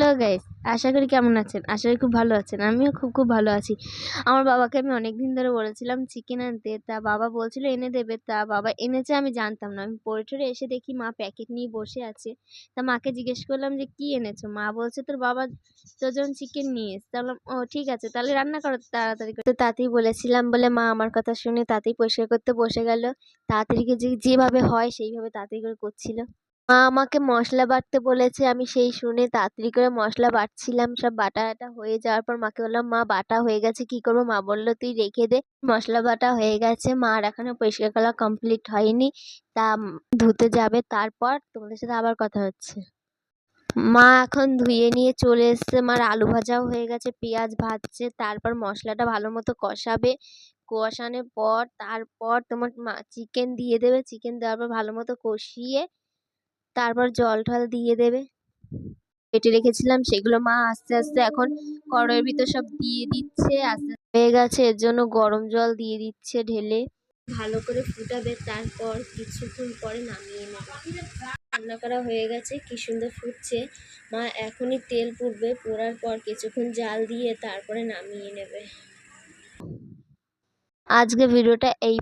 Hello guys, আশা করি কেমন আছেন? আশা করি খুব ভালো আছেন। আমিও খুব ভালো আছি। আমার বাবাকে আমি অনেকদিন ধরে বলেছিলাম চিকেন আনতে। তা বাবা বলছিল এনে দেবে। তা বাবা এনেছে আমি জানতাম না। আমি পড়ে টরে এসে দেখি মা প্যাকেট নিয়ে বসে আছে। তা মাকে জিজ্ঞেস করলাম যে, "কি এনেছো?" মা বলছে, "তোর বাবা তোর জন্য চিকেন নিয়ে এসেছে।" তা বললাম, "ও ঠিক আছে, তাহলে রান্না করো তাড়াতাড়ি করে।" তো তাতেই বলেছিলাম বলে মা আমার কথা শুনে তাতেই পরিষ্কার করতে বসে গেল। তাড়াতাড়ি করে যেভাবে হয় সেইভাবে তাড়াতাড়ি করে করছিল। মা আমাকে মশলা বাটতে বলেছে, আমি সেই শুনে তাড়াতাড়ি করে মশলা বাটছিলাম। সব বাটা হয়ে যাওয়ার পর মাকে বললাম, "মা বাটা হয়ে গেছে, কি করবো?" মা বলল, "তুই রেখে দে।" মশলা বাটা হয়ে গেছে, মার এখনো পরিষ্কার করা কমপ্লিট হয়নি। তা ধুতে যাবে, তারপর তোমাদের সাথে আবার কথা হচ্ছে। মা এখন ধুয়ে নিয়ে চলে এসছে। মার আলু ভাজাও হয়ে গেছে, পেঁয়াজ ভাজছে। তারপর মশলাটা ভালো মতো কষাবে। কষানোর পর তারপর তোমার চিকেন দিয়ে দেবে। চিকেন দেওয়ার পর ভালো মতো কষিয়ে তারপর জল টল দিয়ে দেবে। কেটে রেখেছিলাম সেগুলো মা আস্তে আস্তে এখন কড়াইয়ের ভিতর সব দিয়ে দিচ্ছে। আস্তে হয়ে গেছে, এর জন্য গরম জল দিয়ে দিচ্ছে ঢেলে। ভালো করে ফুটাবে, তারপর কিছুক্ষণ পরে নামিয়ে নেবে। রান্না করা হয়ে গেছে, কি সুন্দর ফুটছে। মা এখনই তেল পুড়বে, পোড়ার পর কিছুক্ষণ জাল দিয়ে তারপরে নামিয়ে নেবে। আজকে ভিডিওটা এই